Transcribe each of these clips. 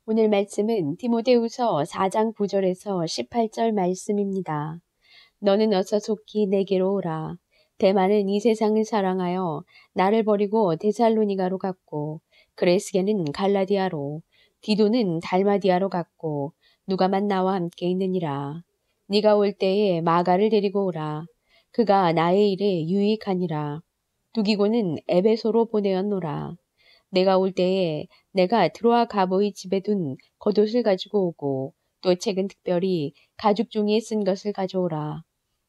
오늘 말씀은 디모데후서 4장 9절에서 18절 말씀입니다. 너는 어서 속히 내게로 오라. 데마는 이 세상을 사랑하여 나를 버리고 데살로니가로 갔고, 그레스게는 갈라디아로, 디도는 달마디아로 갔고, 누가만 나와 함께 있느니라. 네가 올 때에 마가를 데리고 오라. 그가 나의 일에 유익하니라. 두기고는 에베소로 보내었노라. 내가 올 때에 내가 트로아 가보의 집에 둔 겉옷을 가지고 오고, 또 책은 특별히 가죽 종이에 쓴 것을 가져오라.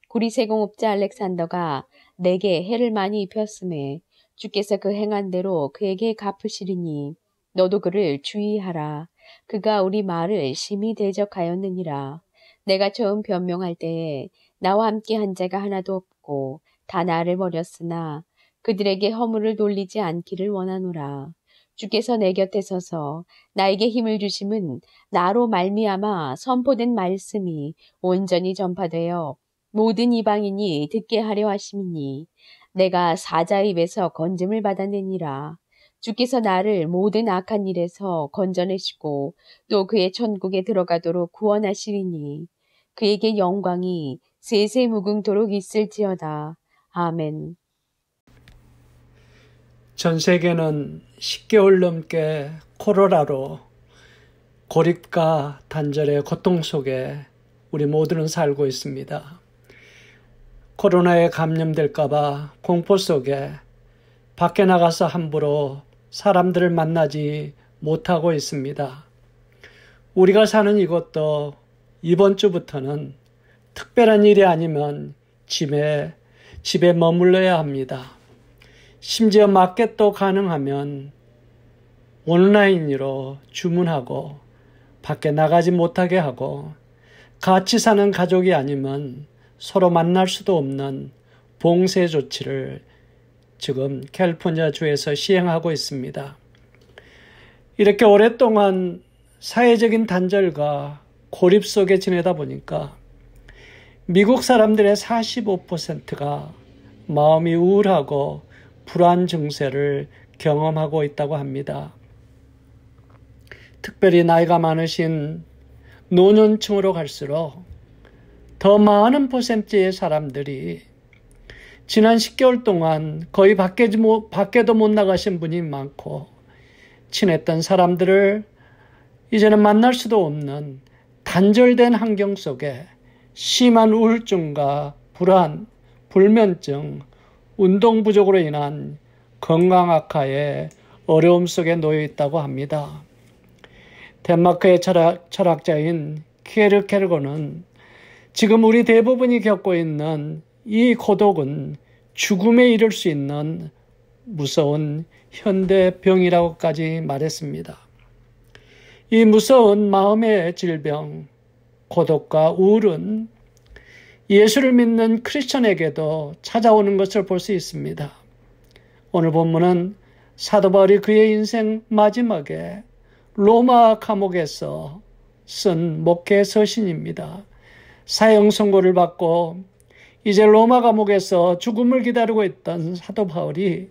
구리 세공업자 알렉산더가 내게 해를 많이 입혔음에 주께서 그 행한 대로 그에게 갚으시리니 너도 그를 주의하라. 그가 우리 말을 심히 대적하였느니라. 내가 처음 변명할 때에 나와 함께 한 자가 하나도 없고 다 나를 버렸으나 그들에게 허물을 돌리지 않기를 원하노라. 주께서 내 곁에 서서 나에게 힘을 주심은 나로 말미암아 선포된 말씀이 온전히 전파되어 모든 이방인이 듣게 하려 하심이니 내가 사자의 입에서 건짐을 받아내니라. 주께서 나를 모든 악한 일에서 건져내시고 또 그의 천국에 들어가도록 구원하시리니 그에게 영광이 세세무궁토록 있을지어다. 아멘. 전 세계는 10개월 넘게 코로나로 고립과 단절의 고통 속에 우리 모두는 살고 있습니다. 코로나에 감염될까 봐 공포 속에 밖에 나가서 함부로 사람들을 만나지 못하고 있습니다. 우리가 사는 이곳도 이번 주부터는 특별한 일이 아니면 집에 머물러야 합니다. 심지어 마켓도 가능하면 온라인으로 주문하고 밖에 나가지 못하게 하고 같이 사는 가족이 아니면 서로 만날 수도 없는 봉쇄 조치를 지금 캘리포니아 주에서 시행하고 있습니다. 이렇게 오랫동안 사회적인 단절과 고립 속에 지내다 보니까 미국 사람들의 45%가 마음이 우울하고 불안 증세를 경험하고 있다고 합니다. 특별히 나이가 많으신 노년층으로 갈수록 더 많은 퍼센트의 사람들이 지난 10개월 동안 거의 밖에도 못 나가신 분이 많고 친했던 사람들을 이제는 만날 수도 없는 단절된 환경 속에 심한 우울증과 불안, 불면증, 운동 부족으로 인한 건강 악화에 어려움 속에 놓여 있다고 합니다. 덴마크의 철학자인 키에르케르고는 지금 우리 대부분이 겪고 있는 이 고독은 죽음에 이를 수 있는 무서운 현대병이라고까지 말했습니다. 이 무서운 마음의 질병, 고독과 우울은 예수를 믿는 크리스천에게도 찾아오는 것을 볼 수 있습니다. 오늘 본문은 사도 바울이 그의 인생 마지막에 로마 감옥에서 쓴 목회 서신입니다. 사형 선고를 받고 이제 로마 감옥에서 죽음을 기다리고 있던 사도 바울이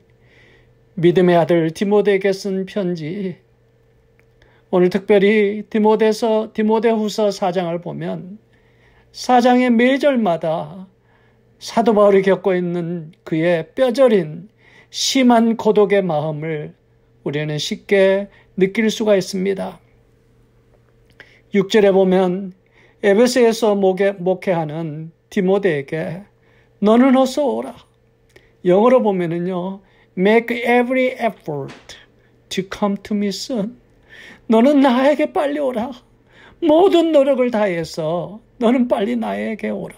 믿음의 아들 디모데에게 쓴 편지, 오늘 특별히 디모데후서 4장을 보면 4장의 매절마다 사도 바울이 겪고 있는 그의 뼈저린 심한 고독의 마음을 우리는 쉽게 느낄 수가 있습니다. 6절에 보면 에베소에서 목회하는 디모데에게 너는 어서 오라. 영어로 보면은요, make every effort to come to me soon. 너는 나에게 빨리 오라. 모든 노력을 다해서 너는 빨리 나에게 오라.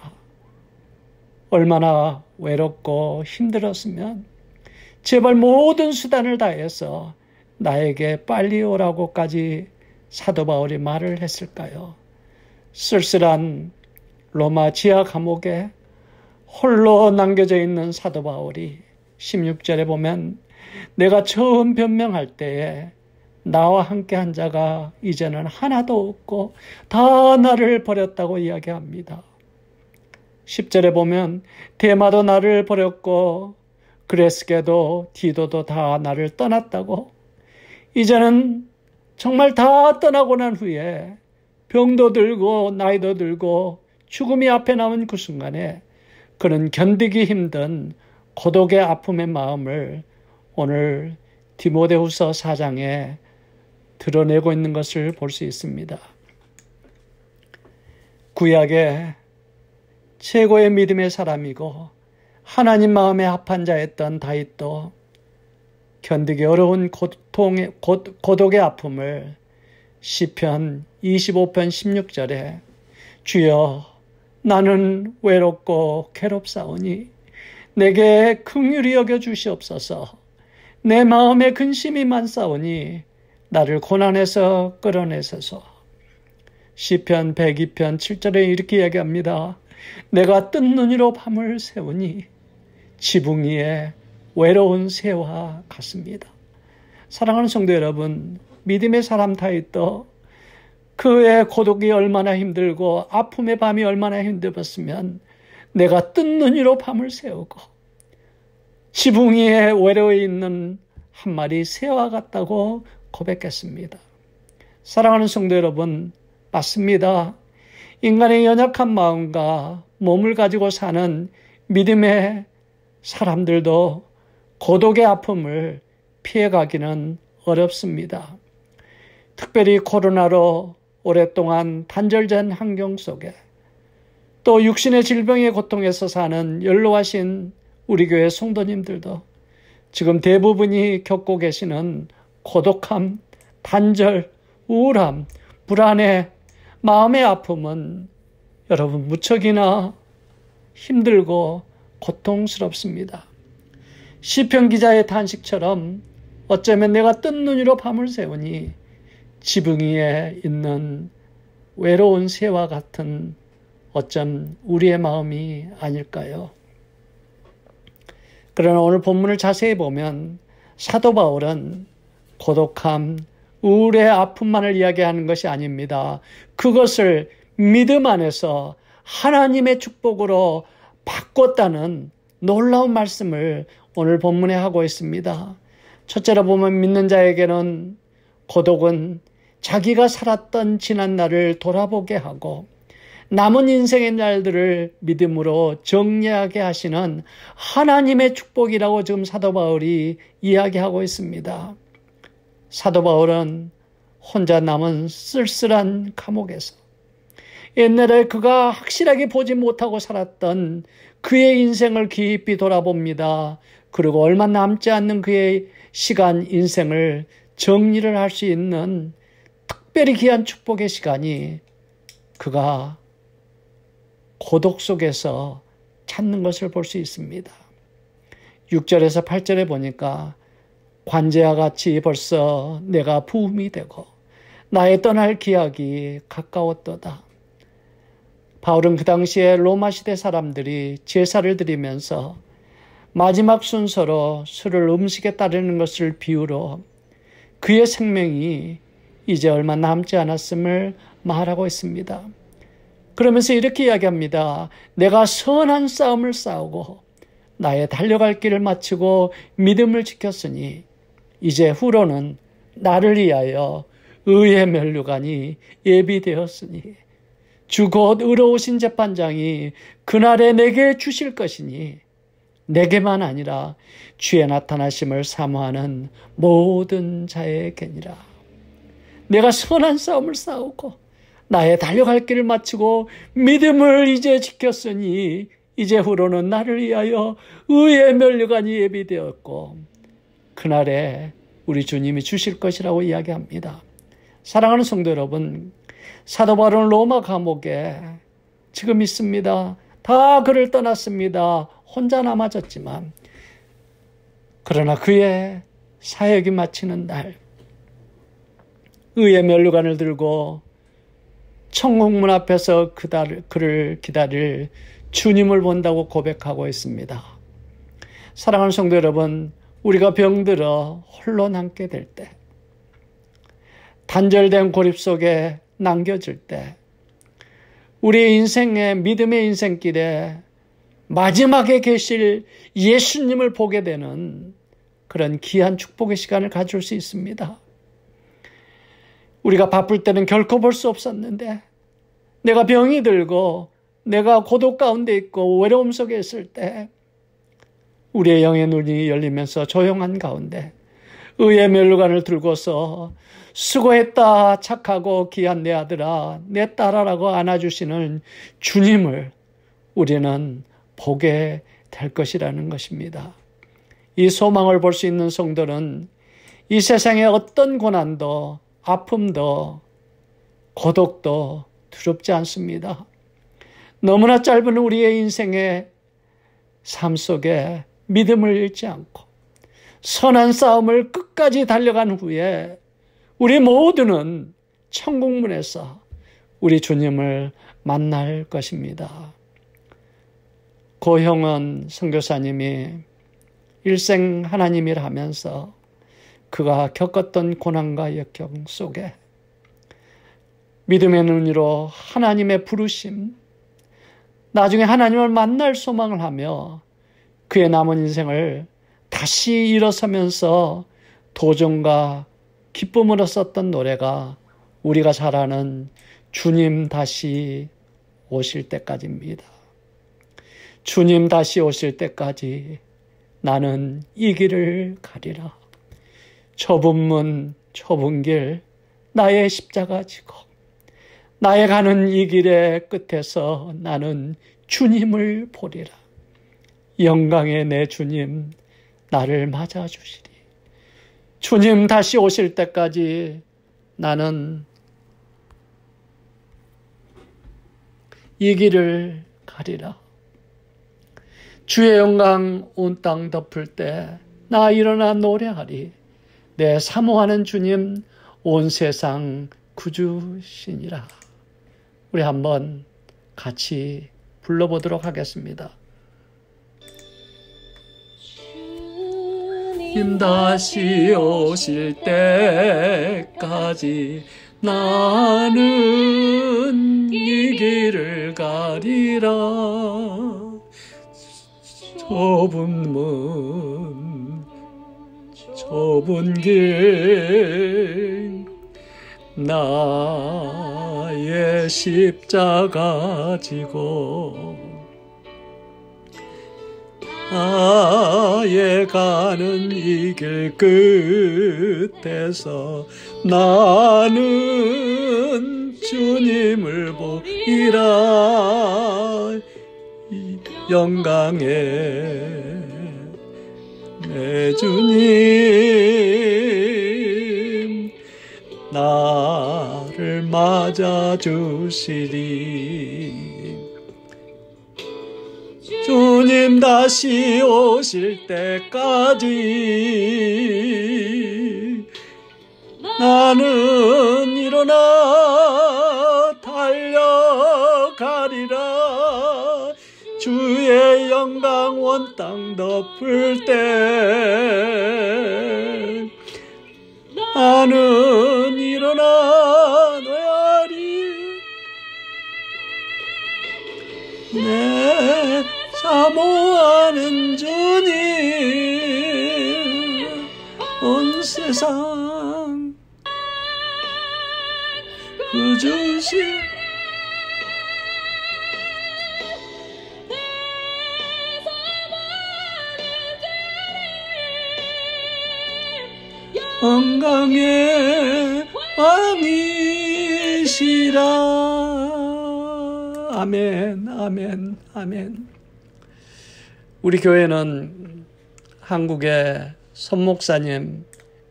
얼마나 외롭고 힘들었으면 제발 모든 수단을 다해서 나에게 빨리 오라고까지 사도 바울이 말을 했을까요? 쓸쓸한 로마 지하 감옥에 홀로 남겨져 있는 사도 바울이 16절에 보면 내가 처음 변명할 때에 나와 함께 한 자가 이제는 하나도 없고 다 나를 버렸다고 이야기합니다. 10절에 보면 데마도 나를 버렸고 그레스게도 디도도 다 나를 떠났다고, 이제는 정말 다 떠나고 난 후에 병도 들고 나이도 들고 죽음이 앞에 나온 그 순간에 그는 견디기 힘든 고독의 아픔의 마음을 오늘 디모데후서 4장에 드러내고 있는 것을 볼 수 있습니다. 구약의 최고의 믿음의 사람이고 하나님 마음에 합한 자였던 다윗도 견디기 어려운 고독의 아픔을 시편 25편 16절에 주여 나는 외롭고 괴롭사오니 내게 긍휼히 여겨 주시옵소서. 내 마음에 근심이 많사오니 나를 고난에서 끌어내소서. 시편 102편 7절에 이렇게 얘기합니다. 내가 뜬 눈으로 밤을 새우니 지붕 위에 외로운 새와 같습니다. 사랑하는 성도 여러분, 믿음의 사람 다윗도 그의 고독이 얼마나 힘들고 아픔의 밤이 얼마나 힘들었으면 내가 뜬 눈으로 밤을 새우고 지붕 위에 외로워 있는 한 마리 새와 같다고 고백했습니다. 사랑하는 성도 여러분, 맞습니다. 인간의 연약한 마음과 몸을 가지고 사는 믿음의 사람들도 고독의 아픔을 피해가기는 어렵습니다. 특별히 코로나로 오랫동안 단절된 환경 속에 또 육신의 질병의 고통에서 사는 연로하신 우리 교회 성도님들도 지금 대부분이 겪고 계시는 고독함, 단절, 우울함, 불안해, 마음의 아픔은 여러분 무척이나 힘들고 고통스럽습니다. 시편 기자의 탄식처럼 어쩌면 내가 뜬 눈으로 밤을 새우니 지붕 위에 있는 외로운 새와 같은 어쩜 우리의 마음이 아닐까요? 그러나 오늘 본문을 자세히 보면 사도 바울은 고독함, 우울의 아픔만을 이야기하는 것이 아닙니다. 그것을 믿음 안에서 하나님의 축복으로 바꿨다는 놀라운 말씀을 오늘 본문에 하고 있습니다. 첫째로 보면 믿는 자에게는 고독은 자기가 살았던 지난 날을 돌아보게 하고 남은 인생의 날들을 믿음으로 정리하게 하시는 하나님의 축복이라고 지금 사도 바울이 이야기하고 있습니다. 사도 바울은 혼자 남은 쓸쓸한 감옥에서 옛날에 그가 확실하게 보지 못하고 살았던 그의 인생을 깊이 돌아봅니다. 그리고 얼마 남지 않는 그의 시간, 인생을 정리를 할 수 있는 특별히 귀한 축복의 시간이 그가 고독 속에서 찾는 것을 볼 수 있습니다. 6절에서 8절에 보니까 관제와 같이 벌써 내가 부음이 되고 나의 떠날 기약이 가까웠도다. 바울은 그 당시에 로마 시대 사람들이 제사를 드리면서 마지막 순서로 술을 음식에 따르는 것을 비유로 그의 생명이 이제 얼마 남지 않았음을 말하고 있습니다. 그러면서 이렇게 이야기합니다. 내가 선한 싸움을 싸우고 나의 달려갈 길을 마치고 믿음을 지켰으니 이제 후로는 나를 위하여 의의 면류관이 예비되었으니 주 곧 의로우신 재판장이 그날에 내게 주실 것이니 내게만 아니라 주의 나타나심을 사모하는 모든 자에게니라. 내가 선한 싸움을 싸우고 나의 달려갈 길을 마치고 믿음을 이제 지켰으니 이제 후로는 나를 위하여 의의 면류관이 예비되었고 그날에 우리 주님이 주실 것이라고 이야기합니다. 사랑하는 성도 여러분, 사도 바울은 로마 감옥에 지금 있습니다. 다 그를 떠났습니다. 혼자 남아졌지만 그러나 그의 사역이 마치는 날 의의 면류관을 들고 천국문 앞에서 그를 기다릴 주님을 본다고 고백하고 있습니다. 사랑하는 성도 여러분, 우리가 병들어 홀로 남게 될 때, 단절된 고립 속에 남겨질 때, 우리의 인생의 믿음의 인생길에 마지막에 계실 예수님을 보게 되는 그런 귀한 축복의 시간을 가질 수 있습니다. 우리가 바쁠 때는 결코 볼 수 없었는데 내가 병이 들고 내가 고독 가운데 있고 외로움 속에 있을 때 우리의 영의 눈이 열리면서 조용한 가운데 의의 면류관을 들고서 수고했다 착하고 귀한 내 아들아 내 딸아라고 안아주시는 주님을 우리는 보게 될 것이라는 것입니다. 이 소망을 볼 수 있는 성도는 이 세상의 어떤 고난도 아픔도 고독도 두렵지 않습니다. 너무나 짧은 우리의 인생의 삶 속에 믿음을 잃지 않고 선한 싸움을 끝까지 달려간 후에 우리 모두는 천국문에서 우리 주님을 만날 것입니다. 고형은 선교사님이 일생 하나님을 하면서 그가 겪었던 고난과 역경 속에 믿음의 눈으로 하나님의 부르심, 나중에 하나님을 만날 소망을 하며 그의 남은 인생을 다시 일어서면서 도전과 기쁨으로 썼던 노래가 우리가 잘 아는 주님 다시 오실 때까지입니다. 주님 다시 오실 때까지 나는 이 길을 가리라. 좁은 문, 좁은 길, 나의 십자가 지고 나의 가는 이 길의 끝에서 나는 주님을 보리라. 영광의 내 주님 나를 맞아주시리. 주님 다시 오실 때까지 나는 이 길을 가리라. 주의 영광 온 땅 덮을 때 나 일어나 노래하리. 내 사모하는 주님 온 세상 구주시니라. 우리 한번 같이 불러보도록 하겠습니다. 주님 다시 오실 때까지 나는 이 길을 가리라. 좁은 문, 좁은 길, 나의 십자가 지고 나의 가는 이 길 끝에서 나는 주님을 보이라. 이 영광의 내 주님 나를 맞아주시리. 주님 다시 오실 때까지 나는 일어나 달려가리라. 주의 영광 온 땅 덮을 때 나는 일어나 노야리. 내 사모하는 주님 온 세상 구주신 영광의 왕이시라. 아멘, 아멘, 아멘. 우리 교회는 한국의 선 목사님,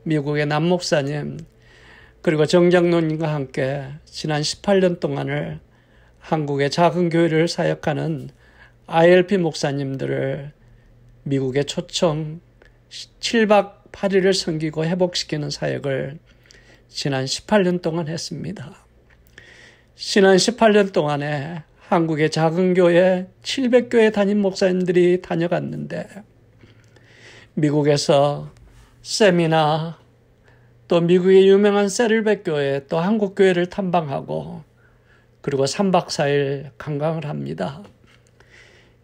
미국의 남 목사님, 그리고 정 장로님과 함께 지난 18년 동안을 한국의 작은 교회를 사역하는 ILP 목사님들을 미국에 초청 7박 8일을 섬기고 회복시키는 사역을 지난 18년 동안 했습니다. 지난 18년 동안에 한국의 작은 교회 700교회 담임 목사님들이 다녀갔는데 미국에서 세미나 또 미국의 유명한 세를백 교회 또 한국 교회를 탐방하고 그리고 3박 4일 관광을 합니다.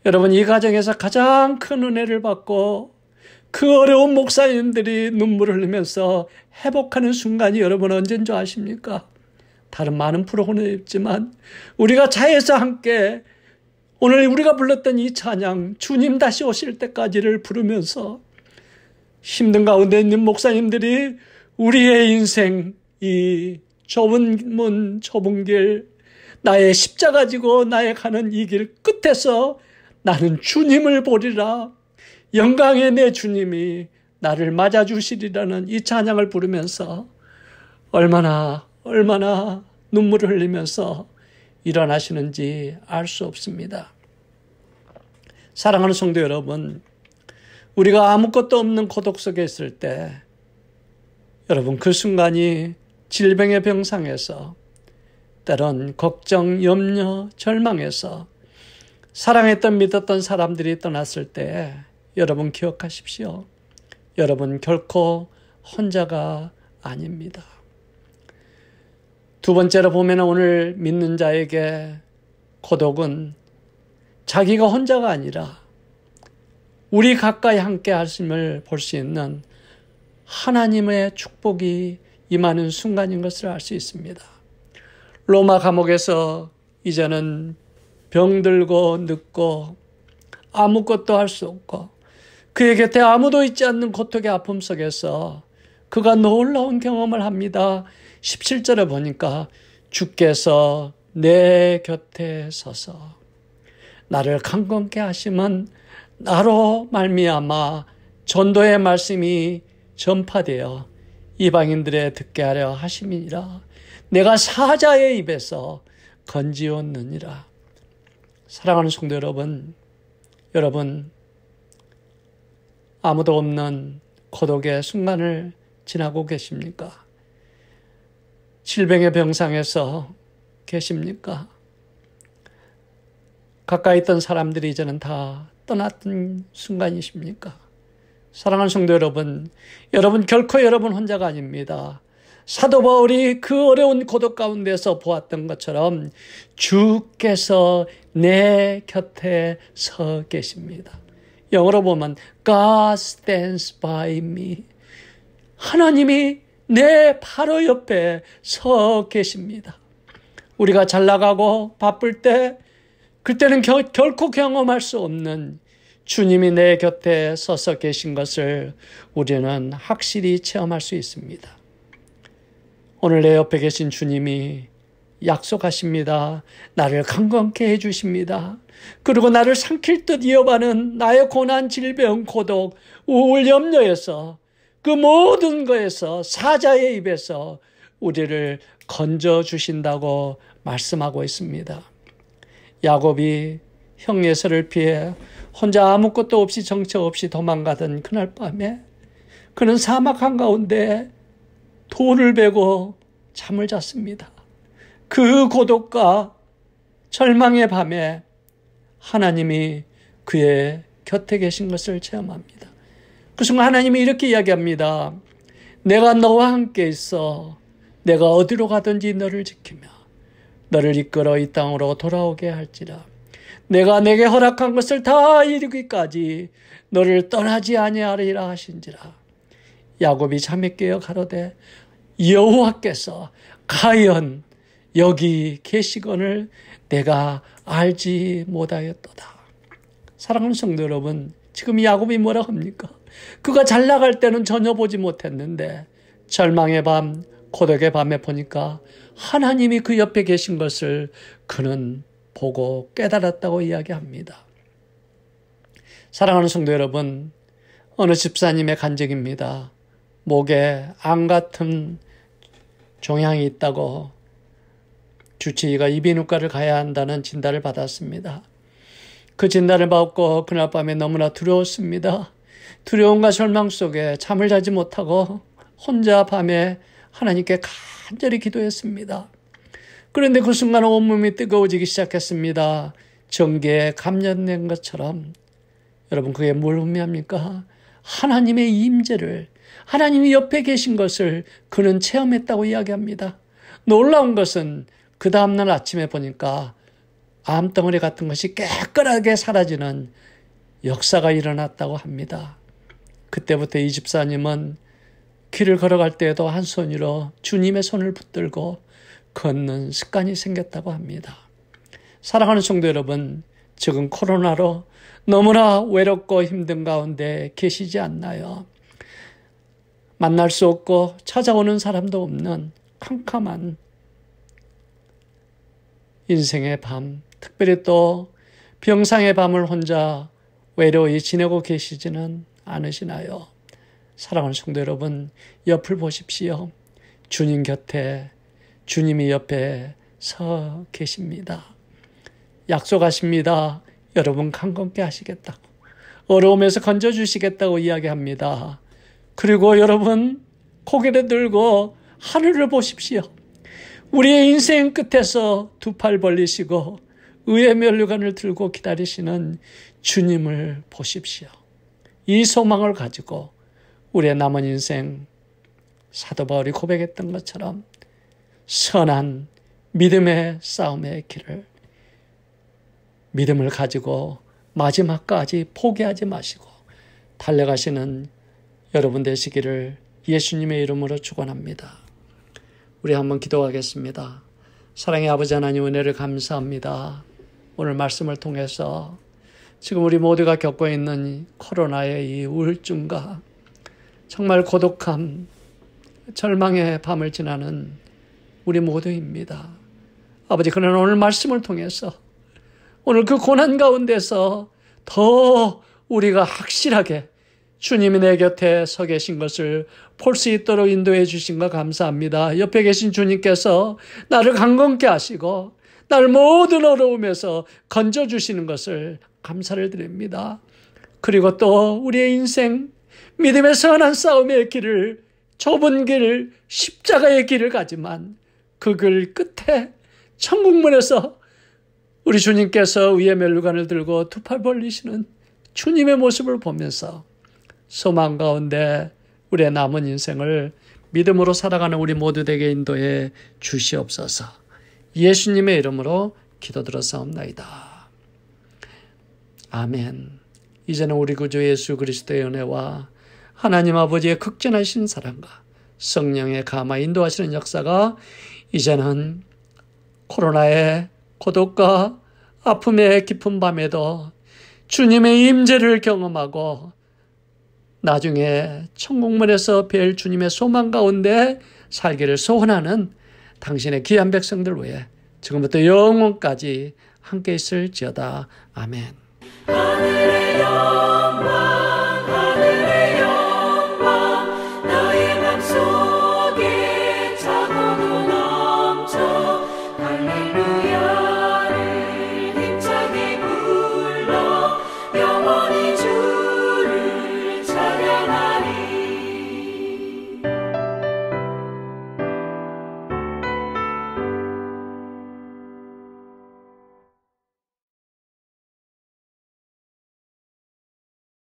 여러분, 이 과정에서 가장 큰 은혜를 받고 그 어려운 목사님들이 눈물을 흘리면서 회복하는 순간이 여러분 언제인 줄 아십니까? 다른 많은 프로그램이 있지만 우리가 차에서 함께 오늘 우리가 불렀던 이 찬양 주님 다시 오실 때까지를 부르면서 힘든 가운데 있는 목사님들이 우리의 인생 이 좁은 문 좁은 길 나의 십자가 지고 나의 가는 이 길 끝에서 나는 주님을 보리라. 영광의 내 주님이 나를 맞아주시리라는 이 찬양을 부르면서 얼마나 눈물을 흘리면서 일어나시는지 알 수 없습니다. 사랑하는 성도 여러분, 우리가 아무것도 없는 고독 속에 있을 때 여러분 그 순간이 질병의 병상에서 때론 걱정, 염려, 절망에서 사랑했던 믿었던 사람들이 떠났을 때 여러분 기억하십시오. 여러분 결코 혼자가 아닙니다. 두 번째로 보면 오늘 믿는 자에게 고독은 자기가 혼자가 아니라 우리 가까이 함께 하심을 볼 수 있는 하나님의 축복이 임하는 순간인 것을 알 수 있습니다. 로마 감옥에서 이제는 병들고 늙고 아무것도 할 수 없고 그의 곁에 아무도 있지 않는 고통의 아픔 속에서 그가 놀라운 경험을 합니다. 17절에 보니까 주께서 내 곁에 서서 나를 강건케 하심은 나로 말미암아 전도의 말씀이 전파되어 이방인들에 듣게 하려 하심이니라. 내가 사자의 입에서 건지었느니라. 사랑하는 성도 여러분, 아무도 없는 고독의 순간을 지나고 계십니까? 질병의 병상에서 계십니까? 가까이 있던 사람들이 이제는 다 떠났던 순간이십니까? 사랑하는 성도 여러분, 여러분 결코 여러분 혼자가 아닙니다. 사도 바울이 그 어려운 고독 가운데서 보았던 것처럼 주께서 내 곁에 서 계십니다. 영어로 보면 God stands by me. 하나님이 내 바로 옆에 서 계십니다. 우리가 잘 나가고 바쁠 때 그때는 결코 경험할 수 없는 주님이 내 곁에 서서 계신 것을 우리는 확실히 체험할 수 있습니다. 오늘 내 옆에 계신 주님이 약속하십니다. 나를 강건케 해주십니다. 그리고 나를 삼킬 듯 이어가는 나의 고난, 질병, 고독, 우울, 염려에서 그 모든 것에서 사자의 입에서 우리를 건져주신다고 말씀하고 있습니다. 야곱이 형 에서를 피해 혼자 아무것도 없이 정처 없이 도망가던 그날 밤에 그는 사막 한가운데 돌을 베고 잠을 잤습니다. 그 고독과 절망의 밤에 하나님이 그의 곁에 계신 것을 체험합니다. 그 순간 하나님이 이렇게 이야기합니다. 내가 너와 함께 있어 내가 어디로 가든지 너를 지키며 너를 이끌어 이 땅으로 돌아오게 할지라. 내가 내게 허락한 것을 다 이루기까지 너를 떠나지 아니하리라 하신지라. 야곱이 잠에 깨어 가로되 여호와께서 과연 여기 계시거늘 내가 알지 못하였도다. 사랑하는 성도 여러분, 지금 야곱이 뭐라 합니까? 그가 잘 나갈 때는 전혀 보지 못했는데 절망의 밤, 고독의 밤에 보니까 하나님이 그 옆에 계신 것을 그는 보고 깨달았다고 이야기합니다. 사랑하는 성도 여러분, 어느 집사님의 간증입니다. 목에 암 같은 종양이 있다고 주치의가 이비인후과를 가야 한다는 진단을 받았습니다. 그 진단을 받고 그날 밤에 너무나 두려웠습니다. 두려움과 절망 속에 잠을 자지 못하고 혼자 밤에 하나님께 간절히 기도했습니다. 그런데 그 순간 온몸이 뜨거워지기 시작했습니다. 전기에 감전된 것처럼. 여러분, 그게 뭘 의미합니까? 하나님의 임재를, 하나님이 옆에 계신 것을 그는 체험했다고 이야기합니다. 놀라운 것은 그 다음날 아침에 보니까 암덩어리 같은 것이 깨끗하게 사라지는 역사가 일어났다고 합니다. 그때부터 이 집사님은 길을 걸어갈 때에도 한 손으로 주님의 손을 붙들고 걷는 습관이 생겼다고 합니다. 사랑하는 성도 여러분, 지금 코로나로 너무나 외롭고 힘든 가운데 계시지 않나요? 만날 수 없고 찾아오는 사람도 없는 캄캄한 인생의 밤, 특별히 또 병상의 밤을 혼자 외로이 지내고 계시지는 않으시나요? 사랑하는 성도 여러분, 옆을 보십시오. 주님 곁에, 주님이 옆에 서 계십니다. 약속하십니다. 여러분 강건케 하시겠다고, 어려움에서 건져주시겠다고 이야기합니다. 그리고 여러분 고개를 들고 하늘을 보십시오. 우리의 인생 끝에서 두 팔 벌리시고 의의 면류관을 들고 기다리시는 주님을 보십시오. 이 소망을 가지고 우리의 남은 인생, 사도 바울이 고백했던 것처럼 선한 믿음의 싸움의 길을, 믿음을 가지고 마지막까지 포기하지 마시고 달려가시는 여러분 되시기를 예수님의 이름으로 축원합니다. 우리 한번 기도하겠습니다. 사랑의 아버지 하나님, 은혜를 감사합니다. 오늘 말씀을 통해서 지금 우리 모두가 겪고 있는 코로나의 이 우울증과 정말 고독함, 절망의 밤을 지나는 우리 모두입니다. 아버지, 그러나 오늘 말씀을 통해서 오늘 그 고난 가운데서 더 우리가 확실하게 주님이 내 곁에 서 계신 것을 볼 수 있도록 인도해 주신 것 감사합니다. 옆에 계신 주님께서 나를 강건케 하시고 나를 모든 어려움에서 건져주시는 것을 감사를 드립니다. 그리고 또 우리의 인생, 믿음의 선한 싸움의 길을, 좁은 길, 십자가의 길을 가지만 그 길 끝에 천국문에서 우리 주님께서 위에 멜루간을 들고 두 팔 벌리시는 주님의 모습을 보면서 소망 가운데 우리의 남은 인생을 믿음으로 살아가는 우리 모두 되게 인도해 주시옵소서. 예수님의 이름으로 기도드렸사옵나이다. 아멘. 이제는 우리 구주 예수 그리스도의 은혜와 하나님 아버지의 극진하신 사랑과 성령의 감화 인도하시는 역사가 이제는 코로나의 고독과 아픔의 깊은 밤에도 주님의 임재를 경험하고 나중에 천국문에서 뵐 주님의 소망 가운데 살기를 소원하는 당신의 귀한 백성들 위해 지금부터 영원까지 함께 있을지어다. 아멘.